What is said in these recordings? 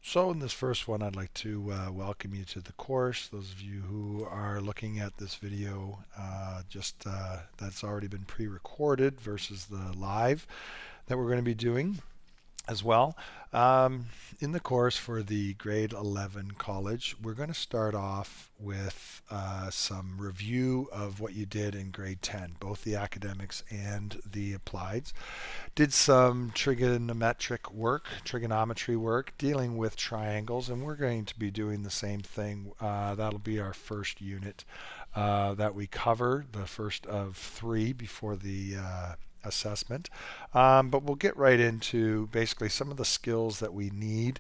So in this first one, I'd like to welcome you to the course. Those of you who are looking at this video, that's already been pre-recorded versus the live that we're going to be doing as well. In the course for the grade 11 college, we're going to start off with some review of what you did in grade 10, both the academics and the applieds. Did some trigonometry work dealing with triangles, and we're going to be doing the same thing. That'll be our first unit that we cover, the first of three before the assessment. But we'll get right into basically some of the skills that we need.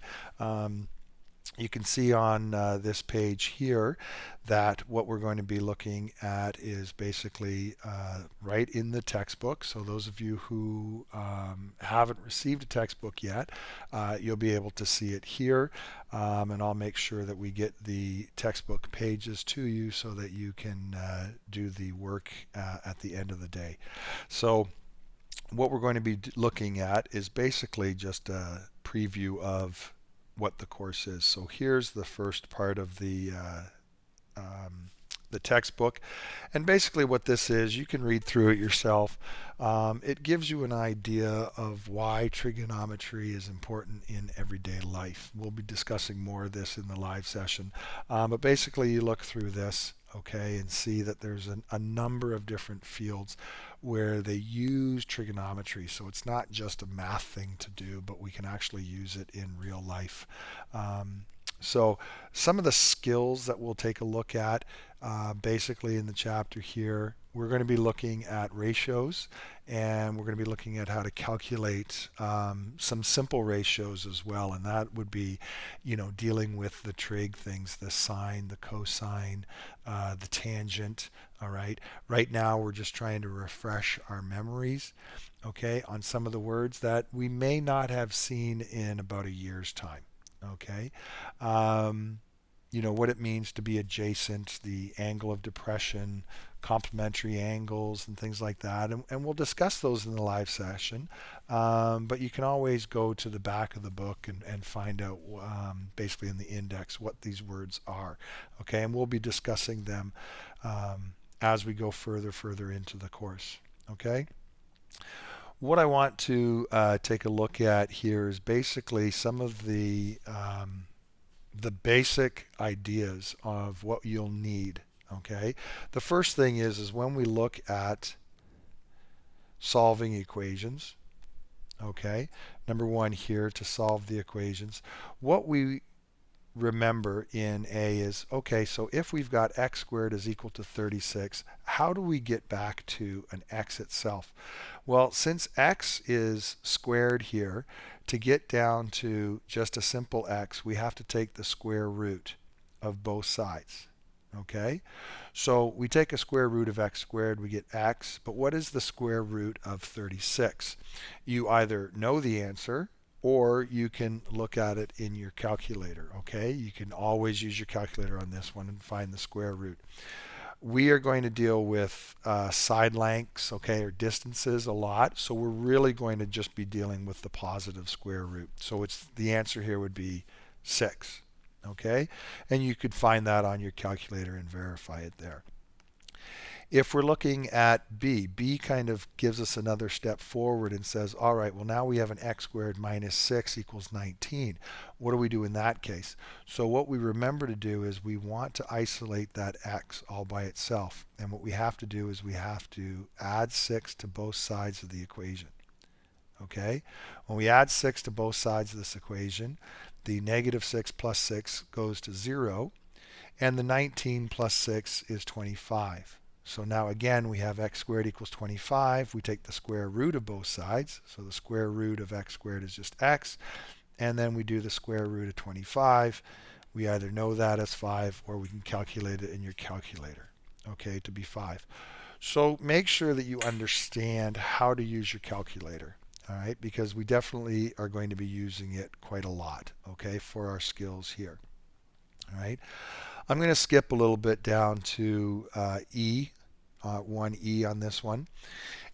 You can see on this page here that what we're going to be looking at is basically right in the textbook. So those of you who haven't received a textbook yet, you'll be able to see it here. And I'll make sure that we get the textbook pages to you so that you can do the work at the end of the day. So what we're going to be looking at is basically just a preview of what the course is. So here's the first part of the textbook, and basically what this is, you can read through it yourself. It gives you an idea of why trigonometry is important in everyday life. We'll be discussing more of this in the live session, but basically you look through this, okay, and see that there's a number of different fields where they use trigonometry. So it's not just a math thing to do, but we can actually use it in real life. So some of the skills that we'll take a look at basically in the chapter here, we're going to be looking at ratios, and we're going to be looking at how to calculate some simple ratios as well, and that would be, dealing with the trig things, the sine, the cosine, the tangent. All right. Right now we're just trying to refresh our memories, okay, on some of the words that we may not have seen in about a year's time. Okay. What it means to be adjacent, the angle of depression, complementary angles, and things like that. And we'll discuss those in the live session. But you can always go to the back of the book and find out basically in the index what these words are. Okay, and we'll be discussing them as we go further into the course. Okay. What I want to take a look at here is basically some of the basic ideas of what you'll need. Okay, the first thing is when we look at solving equations. Okay, number one here, to solve the equations, what we remember in A is, okay, so if we've got x squared is equal to 36, how do we get back to an x itself? Well, since x is squared here, to get down to just a simple x, we have to take the square root of both sides. Okay, so we take a square root of x squared, we get x, but what is the square root of 36? You either know the answer, or you can look at it in your calculator. Okay, you can always use your calculator on this one and find the square root. We are going to deal with side lengths, okay, or distances a lot, so we're really going to just be dealing with the positive square root. So the answer here would be 6. Okay, and you could find that on your calculator and verify it there. If we're looking at B kind of gives us another step forward and says, all right, well, now we have an x squared minus 6 equals 19. What do we do in that case? So what we remember to do is we want to isolate that x all by itself. And what we have to do is we have to add 6 to both sides of the equation. Okay? When we add 6 to both sides of this equation, the negative 6 plus 6 goes to 0, and the 19 plus 6 is 25. So now again we have x squared equals 25. We take the square root of both sides. So the square root of x squared is just x. And then we do the square root of 25. We either know that as 5 or we can calculate it in your calculator, okay, to be 5. So make sure that you understand how to use your calculator, all right, because we definitely are going to be using it quite a lot, okay, for our skills here. All right. I'm going to skip a little bit down to E, 1E on this one.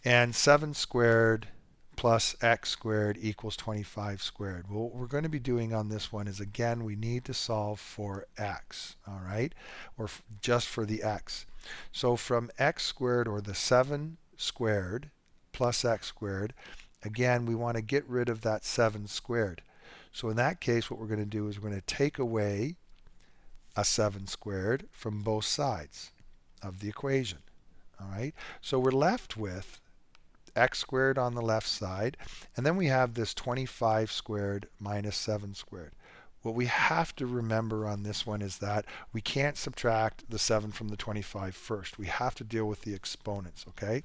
And 7 squared plus x squared equals 25 squared. Well, what we're going to be doing on this one is, again, we need to solve for x, all right, or just for the x. So from x squared, or the 7 squared plus x squared, again, we want to get rid of that 7 squared. So in that case, what we're going to do is we're going to take away a 7 squared from both sides of the equation, all right? So we're left with x squared on the left side, and then we have this 25 squared minus 7 squared. What we have to remember on this one is that we can't subtract the 7 from the 25 first. We have to deal with the exponents, okay?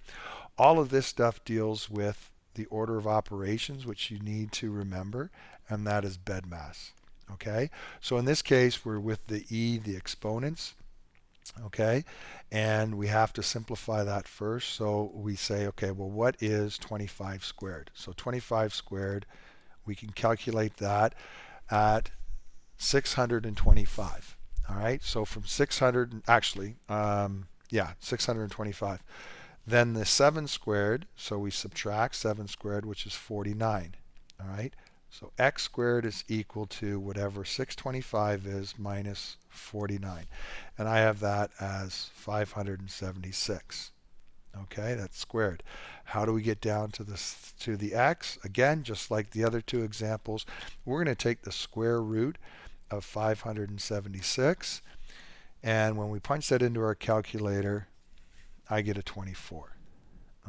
All of this stuff deals with the order of operations, which you need to remember, and that is BEDMAS, okay? So in this case, we're with the the exponents, okay, and we have to simplify that first. So we say, okay, well, what is 25 squared? So 25 squared, we can calculate that at 625. All right, so from 600, actually, 625. Then the 7 squared, so we subtract 7 squared, which is 49. All right, so x squared is equal to whatever 625 is minus 49. And I have that as 576. Okay, that's squared. How do we get down to the x? Again, just like the other two examples, we're going to take the square root of 576. And when we punch that into our calculator, I get a 24.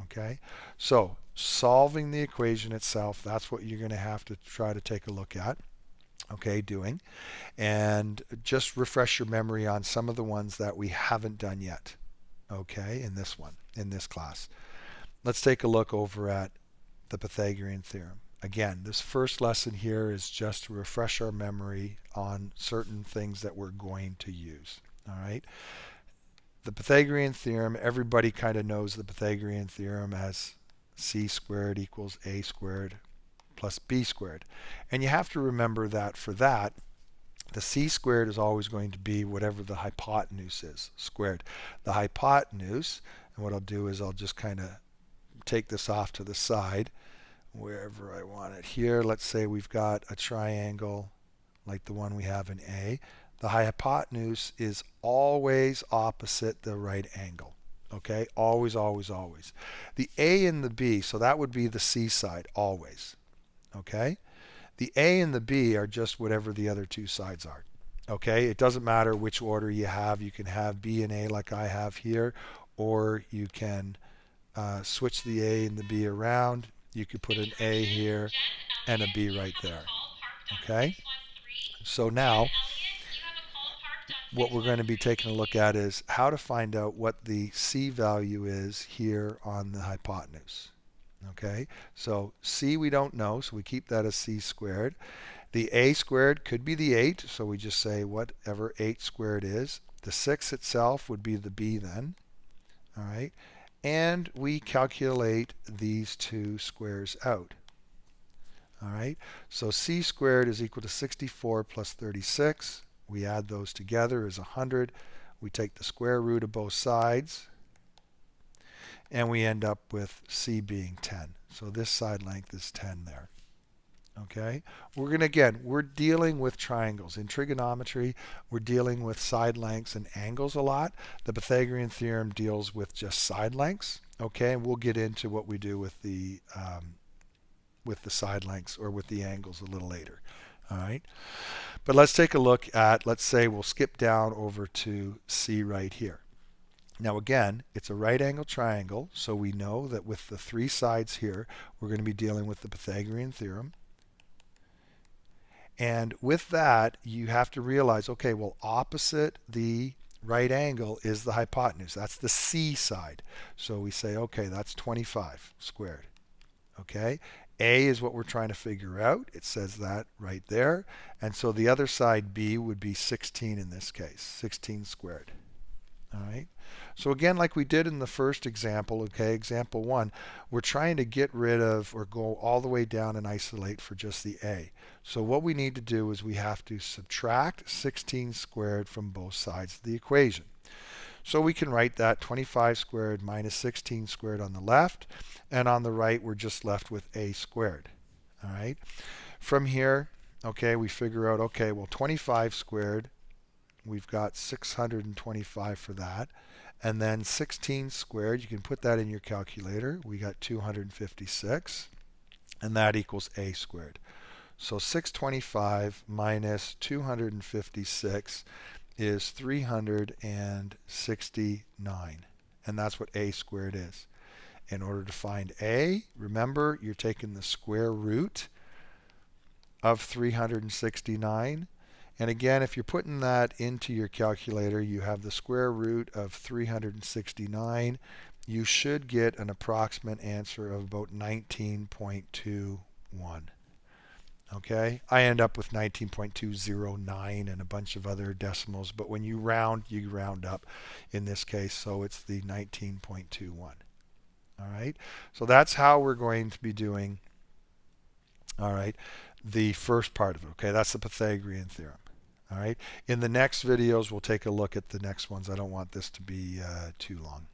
Okay, so solving the equation itself, that's what you're going to have to try to take a look at, okay, doing. And just refresh your memory on some of the ones that we haven't done yet, okay, in this class. Let's take a look over at the Pythagorean theorem. Again, this first lesson here is just to refresh our memory on certain things that we're going to use, all right? The Pythagorean theorem, everybody kind of knows the Pythagorean theorem as c squared equals a squared plus b squared. And you have to remember that for that, the c squared is always going to be whatever the hypotenuse is, squared. The hypotenuse, and what I'll do is I'll just kind of take this off to the side wherever I want it. Here, let's say we've got a triangle like the one we have in A. The hypotenuse is always opposite the right angle. Okay, always, always, always. The A and the B, so that would be the C side, always. Okay, the A and the B are just whatever the other two sides are. Okay, it doesn't matter which order you have. You can have B and A like I have here, or you can switch the A and the B around. You could put an A here and a B right there. Okay, so now what we're going to be taking a look at is how to find out what the C value is here on the hypotenuse. Okay, so C we don't know, so we keep that as C squared. The A squared could be the 8, so we just say whatever 8 squared is. The 6 itself would be the B then. All right, and we calculate these two squares out. All right, so C squared is equal to 64 plus 36. We add those together is 100. We take the square root of both sides, and we end up with C being 10. So this side length is 10 there. Okay, we're dealing with triangles. In trigonometry, we're dealing with side lengths and angles a lot. The Pythagorean theorem deals with just side lengths. Okay, and we'll get into what we do with the side lengths or with the angles a little later. All right, but let's take a look at, let's say we'll skip down over to C right here. Now again, it's a right angle triangle, so we know that with the three sides here, we're going to be dealing with the Pythagorean theorem. And with that, you have to realize, okay, well, opposite the right angle is the hypotenuse. That's the C side. So we say, okay, that's 25 squared. Okay, A is what we're trying to figure out. It says that right there. And so the other side, B, would be 16 in this case, 16 squared. All right. So again, like we did in the first example, okay, example 1, we're trying to get rid of or go all the way down and isolate for just the A. So what we need to do is we have to subtract 16 squared from both sides of the equation. So we can write that 25 squared minus 16 squared on the left, and on the right we're just left with a squared. All right. From here, okay, we figure out, okay, well 25 squared, we've got 625 for that. And then 16 squared, you can put that in your calculator. We got 256, and that equals a squared. So 625 minus 256 is 369. And that's what a squared is. In order to find a, remember, you're taking the square root of 369. And again, if you're putting that into your calculator, you have the square root of 369. You should get an approximate answer of about 19.21. Okay, I end up with 19.209 and a bunch of other decimals, but when you round up in this case, so it's the 19.21. All right, so that's how we're going to be doing, all right, the first part of it. Okay, that's the Pythagorean theorem. All right, in the next videos, we'll take a look at the next ones. I don't want this to be too long.